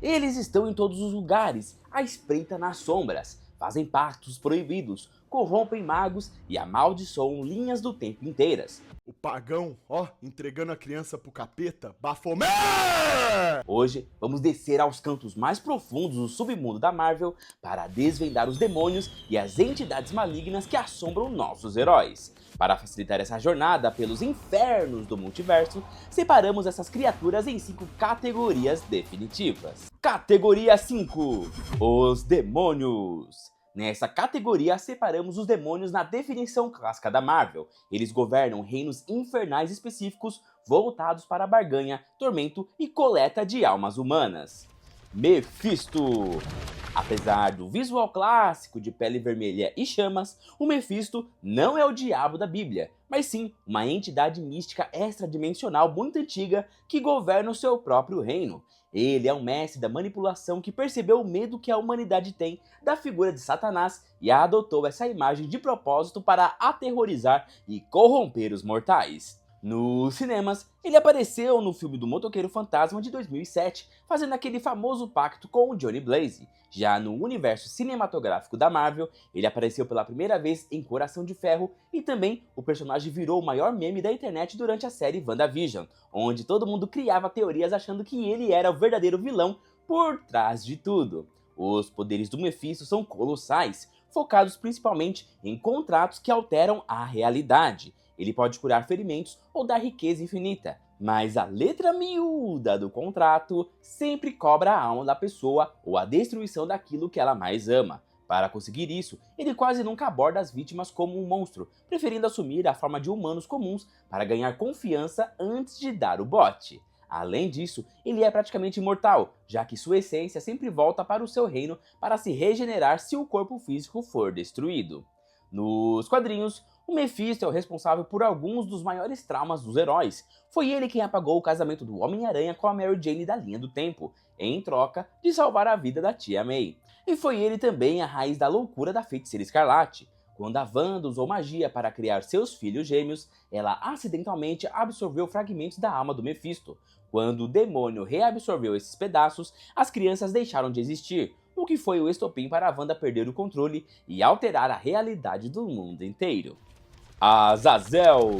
Eles estão em todos os lugares, à espreita nas sombras, fazem pactos proibidos, corrompem magos e amaldiçoam linhas do tempo inteiras. O pagão, ó, entregando a criança pro capeta, Bafomé! Hoje, vamos descer aos cantos mais profundos do submundo da Marvel para desvendar os demônios e as entidades malignas que assombram nossos heróis. Para facilitar essa jornada pelos infernos do multiverso, separamos essas criaturas em 5 categorias definitivas. Categoria 5: Os Demônios. Nessa categoria, separamos os demônios na definição clássica da Marvel. Eles governam reinos infernais específicos voltados para a barganha, tormento e coleta de almas humanas. Mephisto. Apesar do visual clássico de pele vermelha e chamas, o Mephisto não é o diabo da Bíblia, mas sim uma entidade mística extradimensional muito antiga que governa o seu próprio reino. Ele é um mestre da manipulação que percebeu o medo que a humanidade tem da figura de Satanás e adotou essa imagem de propósito para aterrorizar e corromper os mortais. Nos cinemas, ele apareceu no filme do Motoqueiro Fantasma de 2007, fazendo aquele famoso pacto com o Johnny Blaze. Já no universo cinematográfico da Marvel, ele apareceu pela primeira vez em Coração de Ferro e também o personagem virou o maior meme da internet durante a série WandaVision, onde todo mundo criava teorias achando que ele era o verdadeiro vilão por trás de tudo. Os poderes do Mephisto são colossais, focados principalmente em contratos que alteram a realidade. Ele pode curar ferimentos ou dar riqueza infinita, mas a letra miúda do contrato sempre cobra a alma da pessoa ou a destruição daquilo que ela mais ama. Para conseguir isso, ele quase nunca aborda as vítimas como um monstro, preferindo assumir a forma de humanos comuns para ganhar confiança antes de dar o bote. Além disso, ele é praticamente imortal, já que sua essência sempre volta para o seu reino para se regenerar se o corpo físico for destruído. Nos quadrinhos, o Mephisto é o responsável por alguns dos maiores traumas dos heróis. Foi ele quem apagou o casamento do Homem-Aranha com a Mary Jane da linha do tempo, em troca de salvar a vida da tia May. E foi ele também a raiz da loucura da Feiticeira Escarlate. Quando a Wanda usou magia para criar seus filhos gêmeos, ela acidentalmente absorveu fragmentos da alma do Mephisto. Quando o demônio reabsorveu esses pedaços, as crianças deixaram de existir, o que foi o estopim para a Wanda perder o controle e alterar a realidade do mundo inteiro. Azazel.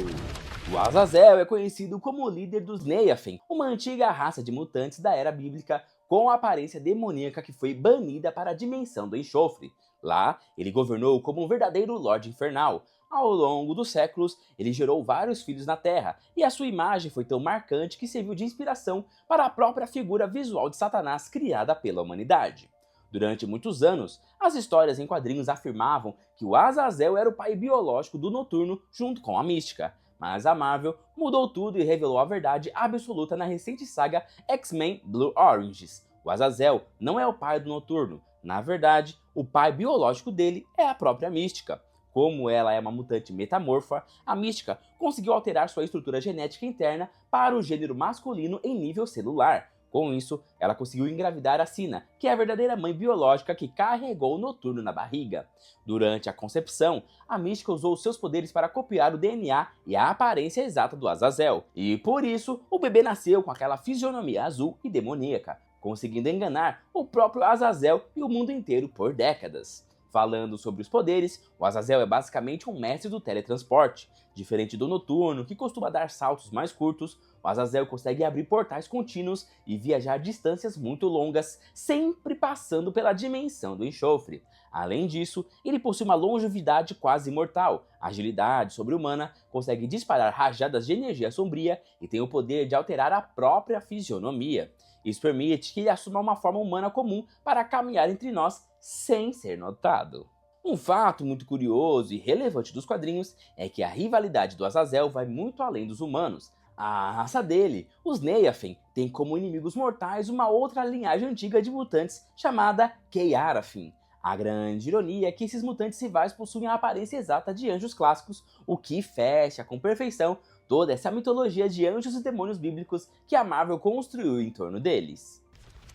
O Azazel é conhecido como o líder dos Neafen, uma antiga raça de mutantes da era bíblica com aparência demoníaca que foi banida para a dimensão do enxofre. Lá, ele governou como um verdadeiro Lorde Infernal. Ao longo dos séculos, ele gerou vários filhos na Terra, e a sua imagem foi tão marcante que serviu de inspiração para a própria figura visual de Satanás criada pela humanidade. Durante muitos anos, as histórias em quadrinhos afirmavam que o Azazel era o pai biológico do Noturno junto com a Mística, mas a Marvel mudou tudo e revelou a verdade absoluta na recente saga X-Men Blue Oranges. O Azazel não é o pai do Noturno, na verdade, o pai biológico dele é a própria Mística. Como ela é uma mutante metamorfa, a Mística conseguiu alterar sua estrutura genética interna para o gênero masculino em nível celular. Com isso, ela conseguiu engravidar a Sina, que é a verdadeira mãe biológica que carregou o Noturno na barriga. Durante a concepção, a Mística usou seus poderes para copiar o DNA e a aparência exata do Azazel, e por isso o bebê nasceu com aquela fisionomia azul e demoníaca, conseguindo enganar o próprio Azazel e o mundo inteiro por décadas. Falando sobre os poderes, o Azazel é basicamente um mestre do teletransporte. Diferente do Noturno, que costuma dar saltos mais curtos, o Azazel consegue abrir portais contínuos e viajar distâncias muito longas, sempre passando pela dimensão do enxofre. Além disso, ele possui uma longevidade quase imortal, agilidade sobre-humana, consegue disparar rajadas de energia sombria e tem o poder de alterar a própria fisionomia. Isso permite que ele assuma uma forma humana comum para caminhar entre nós sem ser notado. Um fato muito curioso e relevante dos quadrinhos é que a rivalidade do Azazel vai muito além dos humanos. A raça dele, os Neafen, tem como inimigos mortais uma outra linhagem antiga de mutantes chamada Kei-Arafin. A grande ironia é que esses mutantes rivais possuem a aparência exata de anjos clássicos, o que fecha com perfeição toda essa mitologia de anjos e demônios bíblicos que a Marvel construiu em torno deles.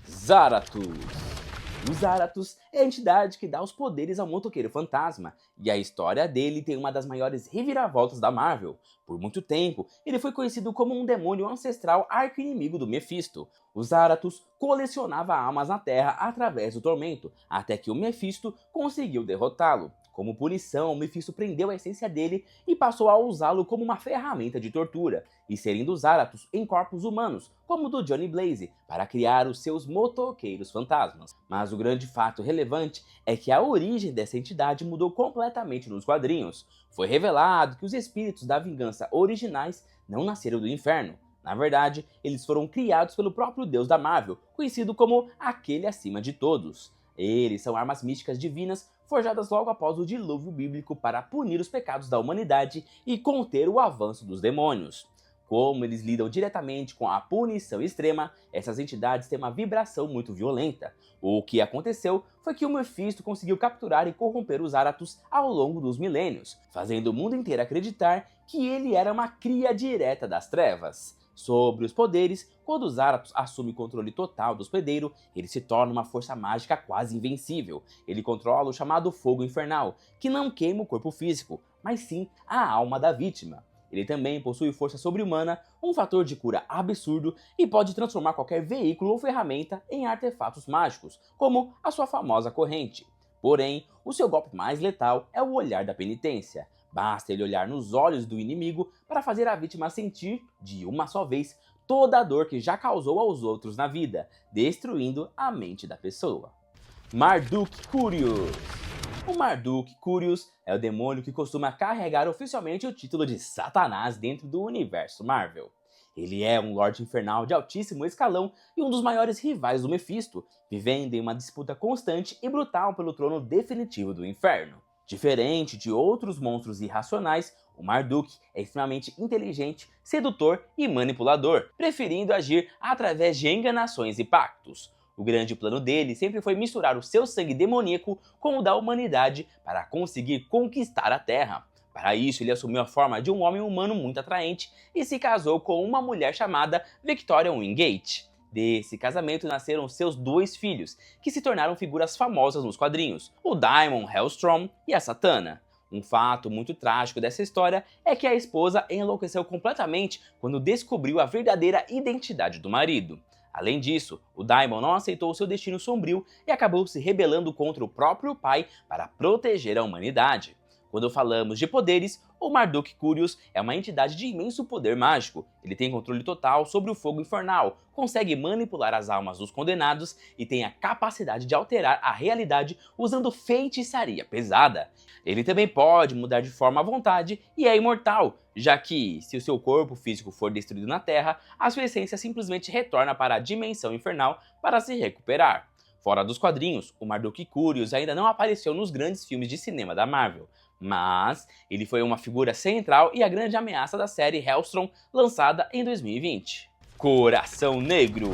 Zarathus. O Zarathus é a entidade que dá os poderes ao motoqueiro fantasma, e a história dele tem uma das maiores reviravoltas da Marvel. Por muito tempo, ele foi conhecido como um demônio ancestral arqui-inimigo do Mephisto. O Zarathus colecionava almas na Terra através do tormento, até que o Mephisto conseguiu derrotá-lo. Como punição, o Mephisto prendeu a essência dele e passou a usá-lo como uma ferramenta de tortura, inserindo os Zarathus em corpos humanos, como o do Johnny Blaze, para criar os seus motoqueiros fantasmas. Mas o grande fato relevante é que a origem dessa entidade mudou completamente nos quadrinhos. Foi revelado que os espíritos da vingança originais não nasceram do inferno. Na verdade, eles foram criados pelo próprio deus da Marvel, conhecido como aquele acima de todos. Eles são armas místicas divinas forjadas logo após o dilúvio bíblico para punir os pecados da humanidade e conter o avanço dos demônios. Como eles lidam diretamente com a punição extrema, essas entidades têm uma vibração muito violenta. O que aconteceu foi que o Mephisto conseguiu capturar e corromper os Zarathus ao longo dos milênios, fazendo o mundo inteiro acreditar que ele era uma cria direta das trevas. Sobre os poderes, quando o Zarathus assume o controle total do hospedeiro, ele se torna uma força mágica quase invencível. Ele controla o chamado fogo infernal, que não queima o corpo físico, mas sim a alma da vítima. Ele também possui força sobre-humana, um fator de cura absurdo e pode transformar qualquer veículo ou ferramenta em artefatos mágicos, como a sua famosa corrente. Porém, o seu golpe mais letal é o olhar da penitência. Basta ele olhar nos olhos do inimigo para fazer a vítima sentir, de uma só vez, toda a dor que já causou aos outros na vida, destruindo a mente da pessoa. Marduk Curious. O Marduk Curious é o demônio que costuma carregar oficialmente o título de Satanás dentro do universo Marvel. Ele é um Lorde Infernal de altíssimo escalão e um dos maiores rivais do Mephisto, vivendo em uma disputa constante e brutal pelo trono definitivo do inferno. Diferente de outros monstros irracionais, o Marduk é extremamente inteligente, sedutor e manipulador, preferindo agir através de enganações e pactos. O grande plano dele sempre foi misturar o seu sangue demoníaco com o da humanidade para conseguir conquistar a Terra. Para isso, ele assumiu a forma de um homem humano muito atraente e se casou com uma mulher chamada Victoria Wingate. Desse casamento nasceram seus 2 filhos, que se tornaram figuras famosas nos quadrinhos, o Daimon Hellstrom e a Satana. Um fato muito trágico dessa história é que a esposa enlouqueceu completamente quando descobriu a verdadeira identidade do marido. Além disso, o Daimon não aceitou seu destino sombrio e acabou se rebelando contra o próprio pai para proteger a humanidade. Quando falamos de poderes, o Marduk Curious é uma entidade de imenso poder mágico. Ele tem controle total sobre o fogo infernal, consegue manipular as almas dos condenados e tem a capacidade de alterar a realidade usando feitiçaria pesada. Ele também pode mudar de forma à vontade e é imortal, já que, se o seu corpo físico for destruído na Terra, a sua essência simplesmente retorna para a dimensão infernal para se recuperar. Fora dos quadrinhos, o Marduk Curious ainda não apareceu nos grandes filmes de cinema da Marvel, mas ele foi uma figura central e a grande ameaça da série Hellstrom, lançada em 2020. Coração Negro.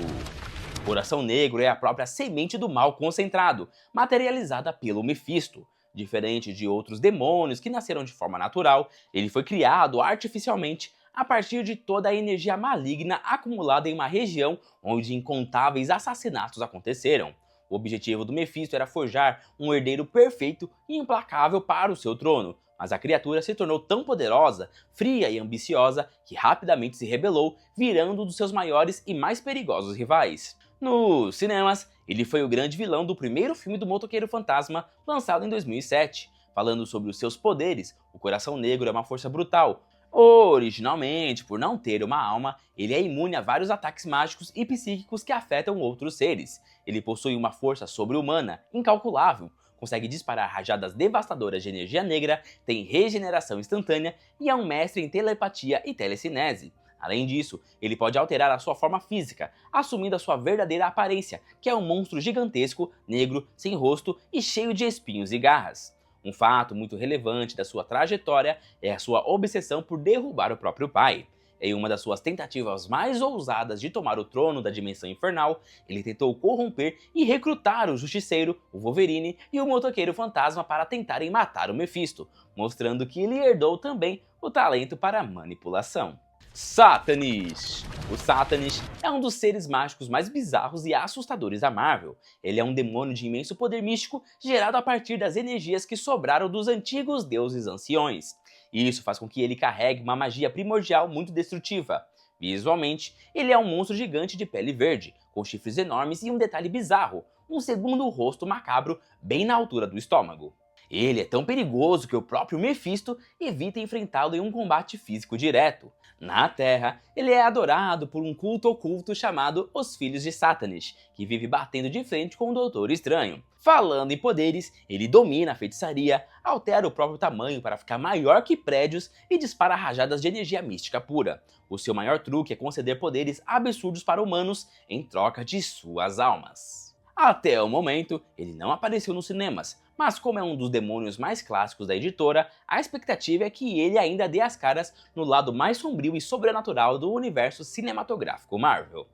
Coração Negro é a própria semente do mal concentrado, materializada pelo Mephisto. Diferente de outros demônios que nasceram de forma natural, ele foi criado artificialmente a partir de toda a energia maligna acumulada em uma região onde incontáveis assassinatos aconteceram. O objetivo do Mephisto era forjar um herdeiro perfeito e implacável para o seu trono, mas a criatura se tornou tão poderosa, fria e ambiciosa que rapidamente se rebelou, virando um dos seus maiores e mais perigosos rivais. Nos cinemas, ele foi o grande vilão do primeiro filme do Motoqueiro Fantasma, lançado em 2007. Falando sobre os seus poderes, o Coração Negro é uma força brutal. Originalmente, por não ter uma alma, ele é imune a vários ataques mágicos e psíquicos que afetam outros seres. Ele possui uma força sobre-humana, incalculável, consegue disparar rajadas devastadoras de energia negra, tem regeneração instantânea e é um mestre em telepatia e telecinese. Além disso, ele pode alterar a sua forma física, assumindo a sua verdadeira aparência, que é um monstro gigantesco, negro, sem rosto e cheio de espinhos e garras. Um fato muito relevante da sua trajetória é a sua obsessão por derrubar o próprio pai. Em uma das suas tentativas mais ousadas de tomar o trono da Dimensão Infernal, ele tentou corromper e recrutar o Justiceiro, o Wolverine e o Motoqueiro Fantasma para tentarem matar o Mephisto, mostrando que ele herdou também o talento para manipulação. Satanis! O Satanis é um dos seres mágicos mais bizarros e assustadores da Marvel. Ele é um demônio de imenso poder místico gerado a partir das energias que sobraram dos antigos deuses anciões. E isso faz com que ele carregue uma magia primordial muito destrutiva. Visualmente, ele é um monstro gigante de pele verde, com chifres enormes e um detalhe bizarro, um segundo rosto macabro bem na altura do estômago. Ele é tão perigoso que o próprio Mephisto evita enfrentá-lo em um combate físico direto. Na Terra, ele é adorado por um culto oculto chamado Os Filhos de Satanis, que vive batendo de frente com o Doutor Estranho. Falando em poderes, ele domina a feitiçaria, altera o próprio tamanho para ficar maior que prédios e dispara rajadas de energia mística pura. O seu maior truque é conceder poderes absurdos para humanos em troca de suas almas. Até o momento, ele não apareceu nos cinemas, mas como é um dos demônios mais clássicos da editora, a expectativa é que ele ainda dê as caras no lado mais sombrio e sobrenatural do universo cinematográfico Marvel.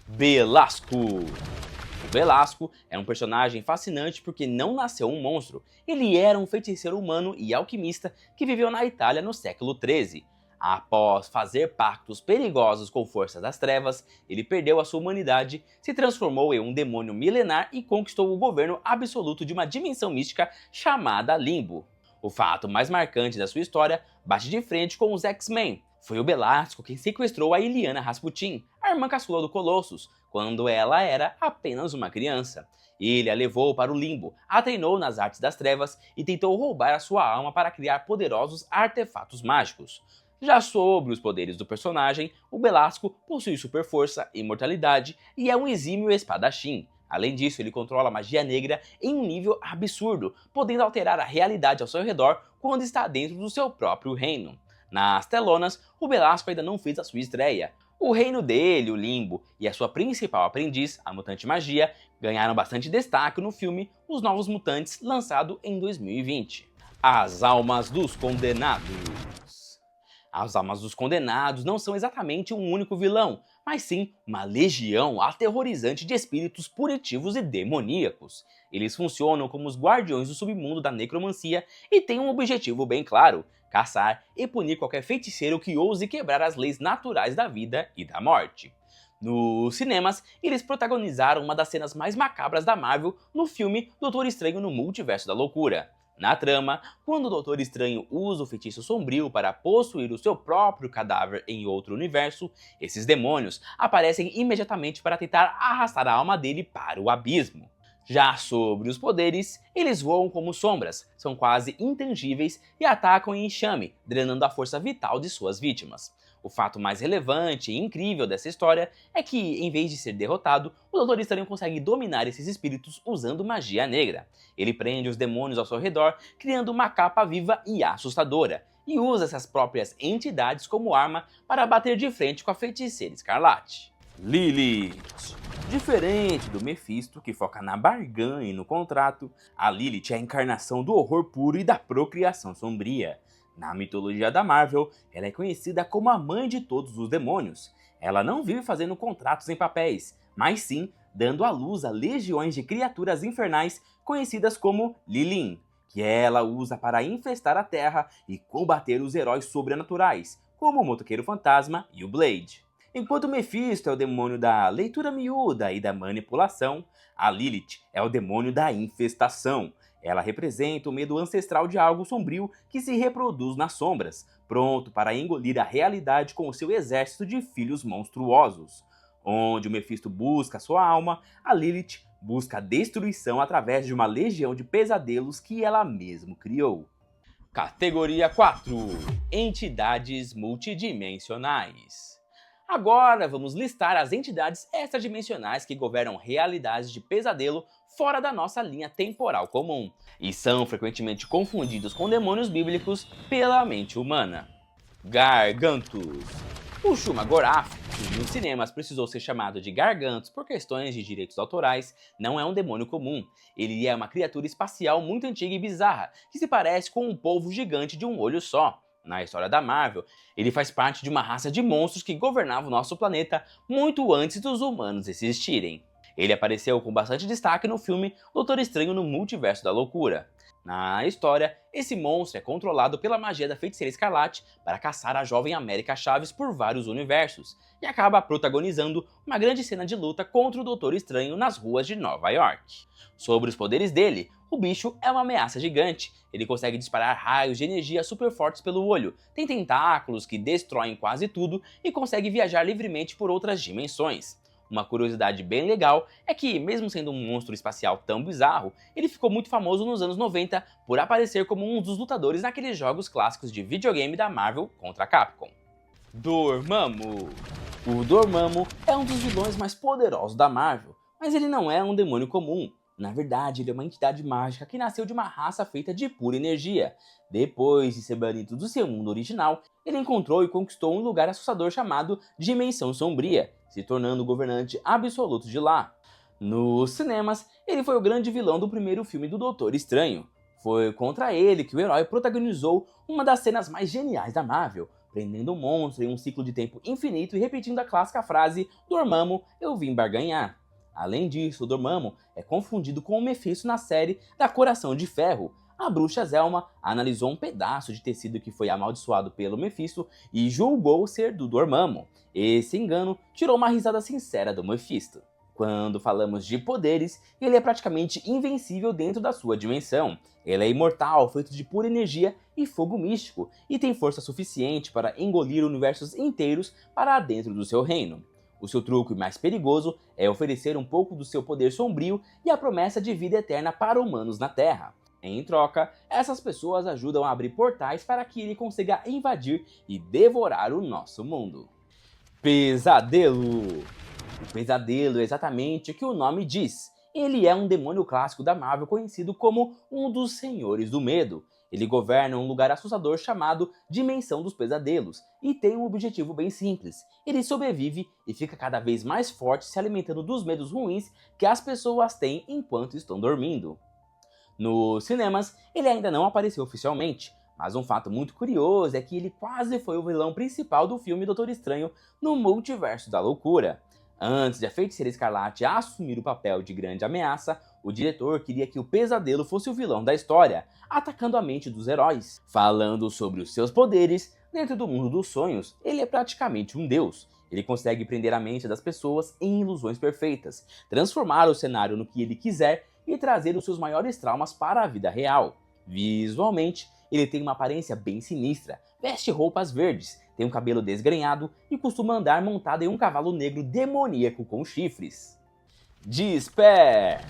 Belasco! O Belasco é um personagem fascinante porque não nasceu um monstro, ele era um feiticeiro humano e alquimista que viveu na Itália no século XIII. Após fazer pactos perigosos com forças das trevas, ele perdeu a sua humanidade, se transformou em um demônio milenar e conquistou o governo absoluto de uma dimensão mística chamada Limbo. O fato mais marcante da sua história bate de frente com os X-Men. Foi o Belasco quem sequestrou a Illyana Rasputin, a irmã caçula do Colossus, quando ela era apenas uma criança. Ele a levou para o Limbo, a treinou nas artes das trevas e tentou roubar a sua alma para criar poderosos artefatos mágicos. Já sobre os poderes do personagem, o Belasco possui super força, imortalidade e é um exímio espadachim. Além disso, ele controla a magia negra em um nível absurdo, podendo alterar a realidade ao seu redor quando está dentro do seu próprio reino. Nas telonas, o Belasco ainda não fez a sua estreia. O reino dele, o Limbo, e a sua principal aprendiz, a Mutante Magia, ganharam bastante destaque no filme Os Novos Mutantes, lançado em 2020. As Almas dos Condenados. As Almas dos Condenados não são exatamente um único vilão, mas sim uma legião aterrorizante de espíritos punitivos e demoníacos. Eles funcionam como os guardiões do submundo da necromancia e têm um objetivo bem claro: caçar e punir qualquer feiticeiro que ouse quebrar as leis naturais da vida e da morte. Nos cinemas, eles protagonizaram uma das cenas mais macabras da Marvel no filme Doutor Estranho no Multiverso da Loucura. Na trama, quando o Doutor Estranho usa o feitiço sombrio para possuir o seu próprio cadáver em outro universo, esses demônios aparecem imediatamente para tentar arrastar a alma dele para o abismo. Já sobre os poderes, eles voam como sombras, são quase intangíveis e atacam em enxame, drenando a força vital de suas vítimas. O fato mais relevante e incrível dessa história é que, em vez de ser derrotado, o Doutor Estranho consegue dominar esses espíritos usando magia negra. Ele prende os demônios ao seu redor, criando uma capa viva e assustadora, e usa essas próprias entidades como arma para bater de frente com a Feiticeira Escarlate. Lilith. Diferente do Mephisto, que foca na barganha e no contrato, a Lilith é a encarnação do horror puro e da procriação sombria. Na mitologia da Marvel, ela é conhecida como a mãe de todos os demônios. Ela não vive fazendo contratos em papéis, mas sim dando à luz a legiões de criaturas infernais conhecidas como Lilin, que ela usa para infestar a Terra e combater os heróis sobrenaturais, como o Motoqueiro Fantasma e o Blade. Enquanto Mephisto é o demônio da leitura miúda e da manipulação, a Lilith é o demônio da infestação. Ela representa o medo ancestral de algo sombrio que se reproduz nas sombras, pronto para engolir a realidade com o seu exército de filhos monstruosos. Onde o Mephisto busca sua alma, a Lilith busca a destruição através de uma legião de pesadelos que ela mesma criou. Categoria 4. Entidades multidimensionais. Agora vamos listar as entidades extradimensionais que governam realidades de pesadelo fora da nossa linha temporal comum, e são frequentemente confundidos com demônios bíblicos pela mente humana. Gargantos. O Shuma-Gorath, que nos cinemas precisou ser chamado de Gargantos por questões de direitos autorais, não é um demônio comum. Ele é uma criatura espacial muito antiga e bizarra, que se parece com um polvo gigante de um olho só. Na história da Marvel, ele faz parte de uma raça de monstros que governava o nosso planeta muito antes dos humanos existirem. Ele apareceu com bastante destaque no filme Doutor Estranho no Multiverso da Loucura. Na história, esse monstro é controlado pela magia da Feiticeira Escarlate para caçar a jovem América Chaves por vários universos, e acaba protagonizando uma grande cena de luta contra o Doutor Estranho nas ruas de Nova York. Sobre os poderes dele, o bicho é uma ameaça gigante. Ele consegue disparar raios de energia super fortes pelo olho, tem tentáculos que destroem quase tudo e consegue viajar livremente por outras dimensões. Uma curiosidade bem legal é que, mesmo sendo um monstro espacial tão bizarro, ele ficou muito famoso nos anos 90 por aparecer como um dos lutadores naqueles jogos clássicos de videogame da Marvel contra a Capcom. Dormammu. O Dormammu é um dos vilões mais poderosos da Marvel, mas ele não é um demônio comum. Na verdade, ele é uma entidade mágica que nasceu de uma raça feita de pura energia. Depois de ser banido do seu mundo original, ele encontrou e conquistou um lugar assustador chamado Dimensão Sombria, se tornando o governante absoluto de lá. Nos cinemas, ele foi o grande vilão do primeiro filme do Doutor Estranho. Foi contra ele que o herói protagonizou uma das cenas mais geniais da Marvel, prendendo o monstro em um ciclo de tempo infinito e repetindo a clássica frase "Dormammu, eu vim barganhar". Além disso, o Dormammu é confundido com o Mephisto na série da Coração de Ferro. A bruxa Zelma analisou um pedaço de tecido que foi amaldiçoado pelo Mephisto e julgou ser do Dormammu. Esse engano tirou uma risada sincera do Mephisto. Quando falamos de poderes, ele é praticamente invencível dentro da sua dimensão. Ele é imortal, feito de pura energia e fogo místico, e tem força suficiente para engolir universos inteiros para dentro do seu reino. O seu truque mais perigoso é oferecer um pouco do seu poder sombrio e a promessa de vida eterna para humanos na Terra. Em troca, essas pessoas ajudam a abrir portais para que ele consiga invadir e devorar o nosso mundo. Pesadelo. O Pesadelo é exatamente o que o nome diz. Ele é um demônio clássico da Marvel conhecido como um dos Senhores do Medo. Ele governa um lugar assustador chamado Dimensão dos Pesadelos e tem um objetivo bem simples. Ele sobrevive e fica cada vez mais forte se alimentando dos medos ruins que as pessoas têm enquanto estão dormindo. Nos cinemas, ele ainda não apareceu oficialmente, mas um fato muito curioso é que ele quase foi o vilão principal do filme Doutor Estranho no Multiverso da Loucura. Antes de a Feiticeira Escarlate assumir o papel de grande ameaça, o diretor queria que o Pesadelo fosse o vilão da história, atacando a mente dos heróis. Falando sobre os seus poderes, dentro do mundo dos sonhos, ele é praticamente um deus. Ele consegue prender a mente das pessoas em ilusões perfeitas, transformar o cenário no que ele quiser e trazer os seus maiores traumas para a vida real. Visualmente, ele tem uma aparência bem sinistra, veste roupas verdes, tem um cabelo desgrenhado e costuma andar montado em um cavalo negro demoníaco com chifres. Despair.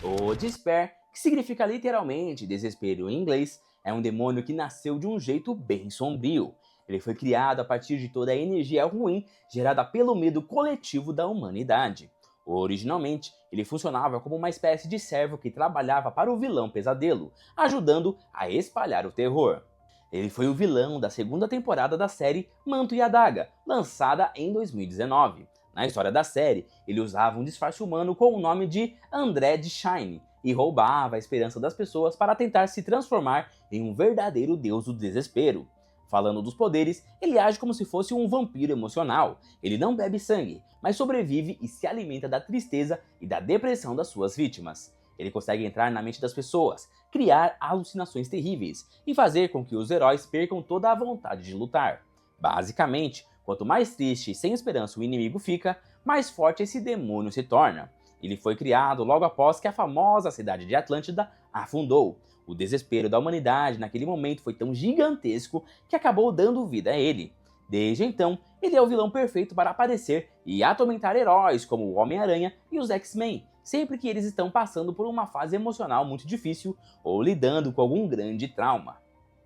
O Despair, que significa literalmente desespero em inglês, é um demônio que nasceu de um jeito bem sombrio. Ele foi criado a partir de toda a energia ruim gerada pelo medo coletivo da humanidade. Originalmente, ele funcionava como uma espécie de servo que trabalhava para o vilão Pesadelo, ajudando a espalhar o terror. Ele foi o vilão da segunda temporada da série Manto e Adaga, lançada em 2019. Na história da série, ele usava um disfarce humano com o nome de André de Shine e roubava a esperança das pessoas para tentar se transformar em um verdadeiro deus do desespero. Falando dos poderes, ele age como se fosse um vampiro emocional. Ele não bebe sangue, mas sobrevive e se alimenta da tristeza e da depressão das suas vítimas. Ele consegue entrar na mente das pessoas, criar alucinações terríveis e fazer com que os heróis percam toda a vontade de lutar. Basicamente, quanto mais triste e sem esperança o inimigo fica, mais forte esse demônio se torna. Ele foi criado logo após que a famosa cidade de Atlântida afundou. O desespero da humanidade naquele momento foi tão gigantesco que acabou dando vida a ele. Desde então, ele é o vilão perfeito para aparecer e atormentar heróis como o Homem-Aranha e os X-Men, sempre que eles estão passando por uma fase emocional muito difícil ou lidando com algum grande trauma.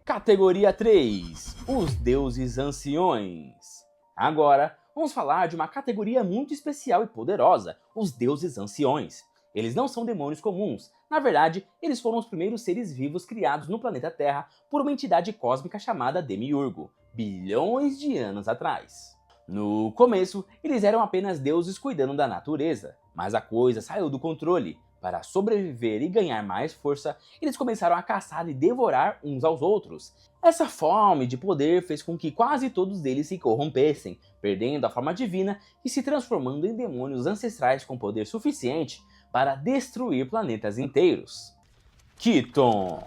Categoria 3. Os Deuses Anciões. Agora, vamos falar de uma categoria muito especial e poderosa, os Deuses Anciões. Eles não são demônios comuns. Na verdade, eles foram os primeiros seres vivos criados no planeta Terra por uma entidade cósmica chamada Demiurgo, bilhões de anos atrás. No começo, eles eram apenas deuses cuidando da natureza, mas a coisa saiu do controle. Para sobreviver e ganhar mais força, eles começaram a caçar e devorar uns aos outros. Essa fome de poder fez com que quase todos eles se corrompessem, perdendo a forma divina e se transformando em demônios ancestrais com poder suficiente para destruir planetas inteiros. Keaton.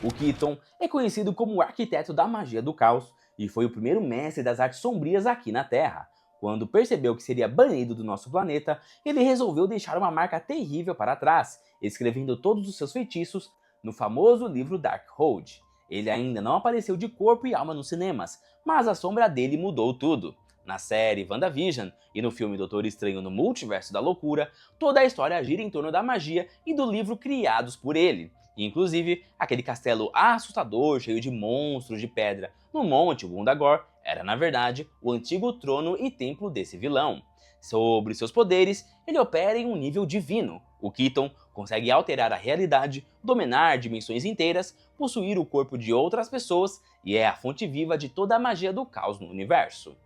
O Keaton é conhecido como o arquiteto da magia do caos e foi o primeiro mestre das artes sombrias aqui na Terra. Quando percebeu que seria banido do nosso planeta, ele resolveu deixar uma marca terrível para trás, escrevendo todos os seus feitiços no famoso livro Darkhold. Ele ainda não apareceu de corpo e alma nos cinemas, mas a sombra dele mudou tudo. Na série WandaVision e no filme Doutor Estranho no Multiverso da Loucura, toda a história gira em torno da magia e do livro criados por ele. Inclusive, aquele castelo assustador cheio de monstros de pedra no Monte Gundagor era, na verdade, o antigo trono e templo desse vilão. Sobre seus poderes, ele opera em um nível divino. O Keaton consegue alterar a realidade, dominar dimensões inteiras, possuir o corpo de outras pessoas e é a fonte viva de toda a magia do caos no universo.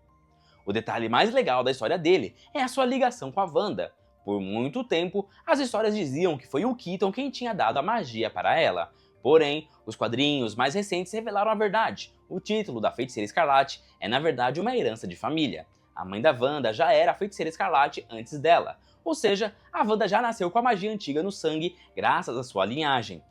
O detalhe mais legal da história dele é a sua ligação com a Wanda. Por muito tempo, as histórias diziam que foi o Keaton quem tinha dado a magia para ela. Porém, os quadrinhos mais recentes revelaram a verdade. O título da Feiticeira Escarlate é na verdade uma herança de família. A mãe da Wanda já era a Feiticeira Escarlate antes dela. Ou seja, a Wanda já nasceu com a magia antiga no sangue graças à sua linhagem.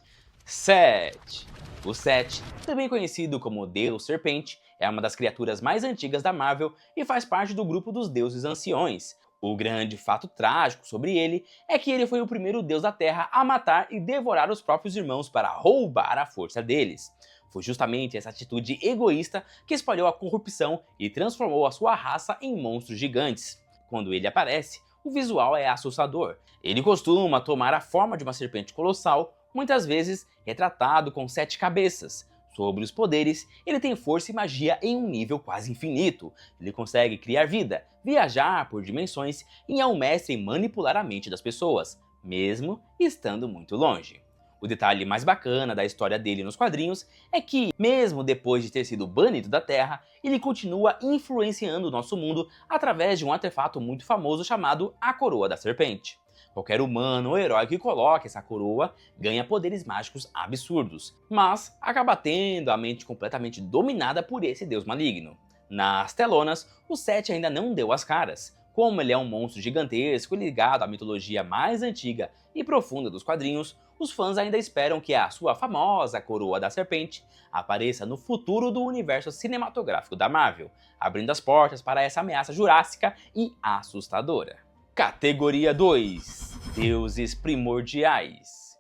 Set. O Set, também conhecido como Deus Serpente, é uma das criaturas mais antigas da Marvel e faz parte do grupo dos deuses anciões. O grande fato trágico sobre ele é que ele foi o primeiro deus da Terra a matar e devorar os próprios irmãos para roubar a força deles. Foi justamente essa atitude egoísta que espalhou a corrupção e transformou a sua raça em monstros gigantes. Quando ele aparece, o visual é assustador. Ele costuma tomar a forma de uma serpente colossal, muitas vezes retratado com 7 cabeças. Sobre os poderes, ele tem força e magia em um nível quase infinito. Ele consegue criar vida, viajar por dimensões e é um mestre em manipular a mente das pessoas, mesmo estando muito longe. O detalhe mais bacana da história dele nos quadrinhos é que, mesmo depois de ter sido banido da Terra, ele continua influenciando o nosso mundo através de um artefato muito famoso chamado a Coroa da Serpente. Qualquer humano ou herói que coloque essa coroa ganha poderes mágicos absurdos, mas acaba tendo a mente completamente dominada por esse deus maligno. Nas telonas, o Set ainda não deu as caras. Como ele é um monstro gigantesco ligado à mitologia mais antiga e profunda dos quadrinhos, os fãs ainda esperam que a sua famosa Coroa da Serpente apareça no futuro do universo cinematográfico da Marvel, abrindo as portas para essa ameaça jurássica e assustadora. Categoria 2. Deuses primordiais.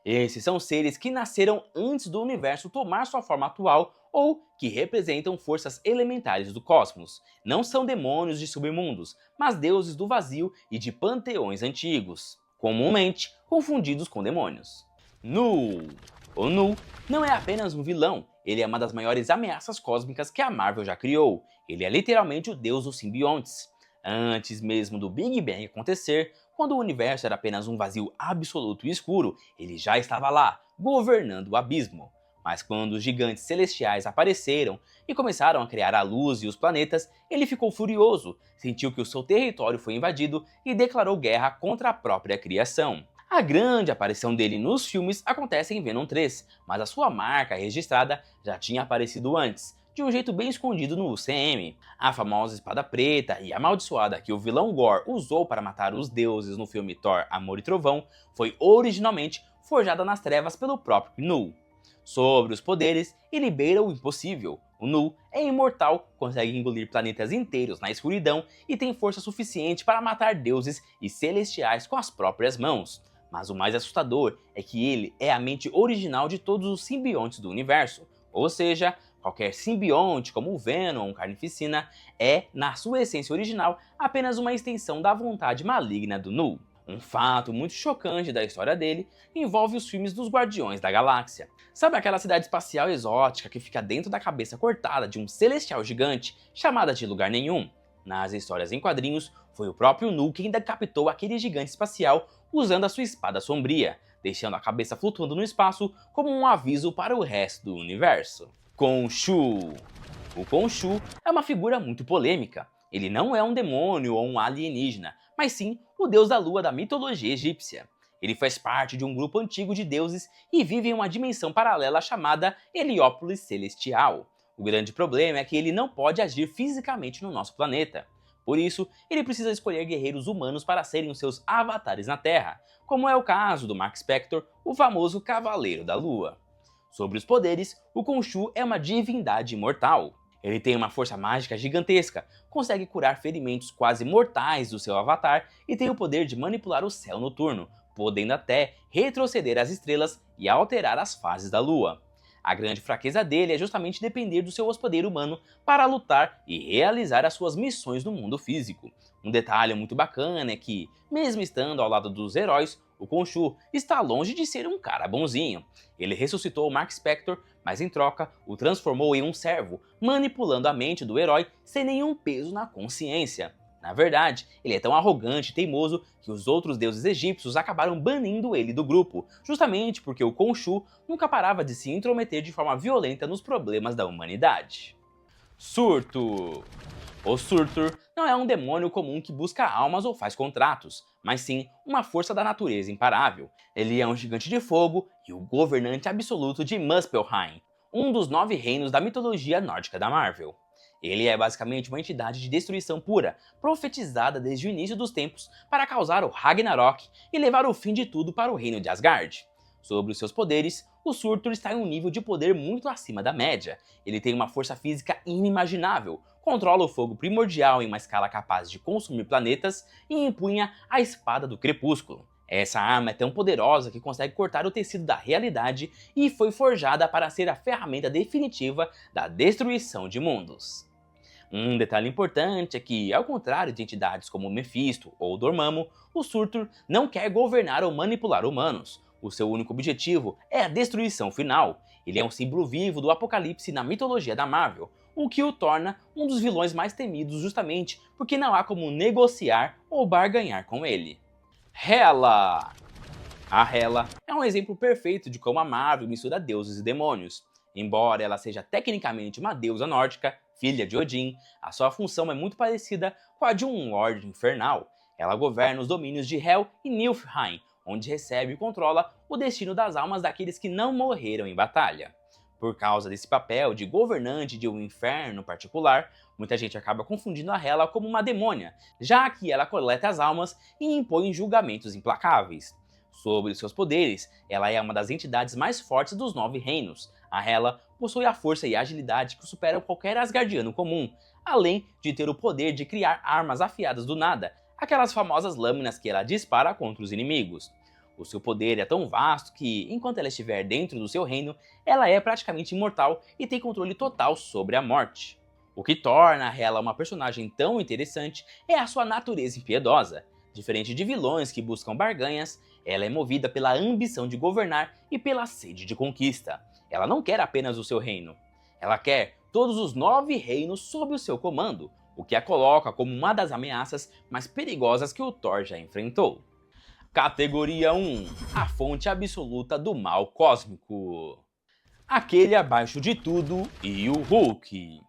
Esses são seres que nasceram antes do universo tomar sua forma atual ou que representam forças elementares do cosmos. Não são demônios de submundos, mas deuses do vazio e de panteões antigos, comumente confundidos com demônios. Nu. O Nu não é apenas um vilão, ele é uma das maiores ameaças cósmicas que a Marvel já criou. Ele é literalmente o deus dos simbiontes. Antes mesmo do Big Bang acontecer, quando o universo era apenas um vazio absoluto e escuro, ele já estava lá, governando o abismo. Mas quando os gigantes celestiais apareceram e começaram a criar a luz e os planetas, ele ficou furioso, sentiu que o seu território foi invadido e declarou guerra contra a própria criação. A grande aparição dele nos filmes acontece em Venom 3, mas a sua marca registrada já tinha aparecido antes, de um jeito bem escondido no UCM. A famosa espada preta e amaldiçoada que o vilão Gore usou para matar os deuses no filme Thor, Amor e Trovão foi originalmente forjada nas trevas pelo próprio Nu. Sobre os poderes, ele beira o impossível. O Nu é imortal, consegue engolir planetas inteiros na escuridão e tem força suficiente para matar deuses e celestiais com as próprias mãos. Mas o mais assustador é que ele é a mente original de todos os simbiontes do universo, ou seja, qualquer simbionte, como o Venom ou Carnificina, é, na sua essência original, apenas uma extensão da vontade maligna do Nu. Um fato muito chocante da história dele envolve os filmes dos Guardiões da Galáxia. Sabe aquela cidade espacial exótica que fica dentro da cabeça cortada de um celestial gigante, chamada de Lugar Nenhum? Nas histórias em quadrinhos, foi o próprio Nu quem decapitou aquele gigante espacial usando a sua espada sombria, deixando a cabeça flutuando no espaço como um aviso para o resto do universo. Khonshu. O Khonshu é uma figura muito polêmica. Ele não é um demônio ou um alienígena, mas sim o deus da lua da mitologia egípcia. Ele faz parte de um grupo antigo de deuses e vive em uma dimensão paralela chamada Heliópolis Celestial. O grande problema é que ele não pode agir fisicamente no nosso planeta. Por isso, ele precisa escolher guerreiros humanos para serem os seus avatares na Terra, como é o caso do Mark Spector, o famoso Cavaleiro da Lua. Sobre os poderes, o Khonshu é uma divindade imortal. Ele tem uma força mágica gigantesca, consegue curar ferimentos quase mortais do seu avatar e tem o poder de manipular o céu noturno, podendo até retroceder as estrelas e alterar as fases da lua. A grande fraqueza dele é justamente depender do seu hospedeiro humano para lutar e realizar as suas missões no mundo físico. Um detalhe muito bacana é que, mesmo estando ao lado dos heróis, o Khonshu está longe de ser um cara bonzinho. Ele ressuscitou o Mark Spector, mas em troca o transformou em um servo, manipulando a mente do herói sem nenhum peso na consciência. Na verdade, ele é tão arrogante e teimoso que os outros deuses egípcios acabaram banindo ele do grupo, justamente porque o Khonshu nunca parava de se intrometer de forma violenta nos problemas da humanidade. Surtur. O Surtur não é um demônio comum que busca almas ou faz contratos, mas sim uma força da natureza imparável. Ele é um gigante de fogo e o governante absoluto de Muspelheim, um dos 9 reinos da mitologia nórdica da Marvel. Ele é basicamente uma entidade de destruição pura, profetizada desde o início dos tempos para causar o Ragnarok e levar o fim de tudo para o reino de Asgard. Sobre os seus poderes, o Surtur está em um nível de poder muito acima da média. Ele tem uma força física inimaginável, controla o fogo primordial em uma escala capaz de consumir planetas e empunha a Espada do Crepúsculo. Essa arma é tão poderosa que consegue cortar o tecido da realidade e foi forjada para ser a ferramenta definitiva da destruição de mundos. Um detalhe importante é que, ao contrário de entidades como Mephisto ou Dormammu, o Surtur não quer governar ou manipular humanos. O seu único objetivo é a destruição final. Ele é um símbolo vivo do apocalipse na mitologia da Marvel, o que o torna um dos vilões mais temidos justamente porque não há como negociar ou barganhar com ele. Hela! A Hela é um exemplo perfeito de como a Marvel mistura deuses e demônios. Embora ela seja tecnicamente uma deusa nórdica, filha de Odin, a sua função é muito parecida com a de um Lorde Infernal. Ela governa os domínios de Hel e Niflheim, onde recebe e controla o destino das almas daqueles que não morreram em batalha. Por causa desse papel de governante de um inferno particular, muita gente acaba confundindo a Hela como uma demônia, já que ela coleta as almas e impõe julgamentos implacáveis. Sobre seus poderes, ela é uma das entidades mais fortes dos 9 reinos. A Hela possui a força e a agilidade que superam qualquer asgardiano comum, além de ter o poder de criar armas afiadas do nada, aquelas famosas lâminas que ela dispara contra os inimigos. O seu poder é tão vasto que, enquanto ela estiver dentro do seu reino, ela é praticamente imortal e tem controle total sobre a morte. O que torna a Hela uma personagem tão interessante é a sua natureza impiedosa. Diferente de vilões que buscam barganhas, ela é movida pela ambição de governar e pela sede de conquista. Ela não quer apenas o seu reino. Ela quer todos os 9 reinos sob o seu comando, o que a coloca como uma das ameaças mais perigosas que o Thor já enfrentou. Categoria 1. A fonte absoluta do mal cósmico. Aquele abaixo de tudo e o Hulk.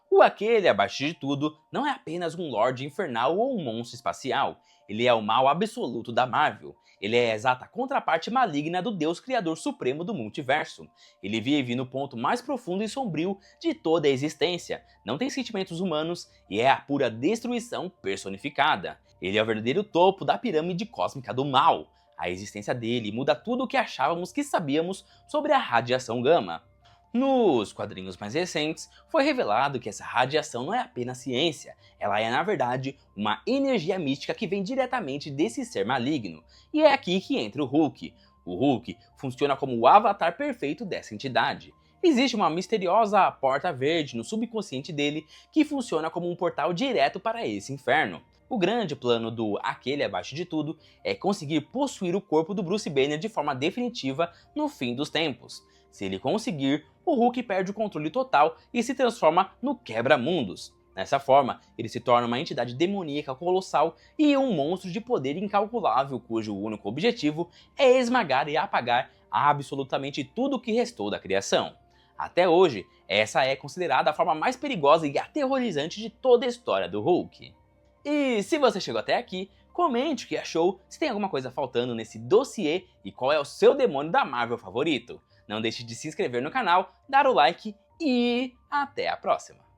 O Aquele abaixo de tudo não é apenas um Lorde Infernal ou um monstro espacial. Ele é o mal absoluto da Marvel. Ele é a exata contraparte maligna do Deus Criador Supremo do Multiverso. Ele vive no ponto mais profundo e sombrio de toda a existência, não tem sentimentos humanos e é a pura destruição personificada. Ele é o verdadeiro topo da pirâmide cósmica do mal. A existência dele muda tudo o que achávamos que sabíamos sobre a radiação gama. Nos quadrinhos mais recentes, foi revelado que essa radiação não é apenas ciência, ela é na verdade uma energia mística que vem diretamente desse ser maligno. E é aqui que entra o Hulk. O Hulk funciona como o avatar perfeito dessa entidade. Existe uma misteriosa porta verde no subconsciente dele que funciona como um portal direto para esse inferno. O grande plano do Aquele abaixo de tudo é conseguir possuir o corpo do Bruce Banner de forma definitiva no fim dos tempos. Se ele conseguir, o Hulk perde o controle total e se transforma no Quebra-Mundos. Dessa forma, ele se torna uma entidade demoníaca colossal e um monstro de poder incalculável cujo único objetivo é esmagar e apagar absolutamente tudo o que restou da criação. Até hoje, essa é considerada a forma mais perigosa e aterrorizante de toda a história do Hulk. E se você chegou até aqui, comente o que achou, se tem alguma coisa faltando nesse dossiê e qual é o seu demônio da Marvel favorito. Não deixe de se inscrever no canal, dar o like e até a próxima!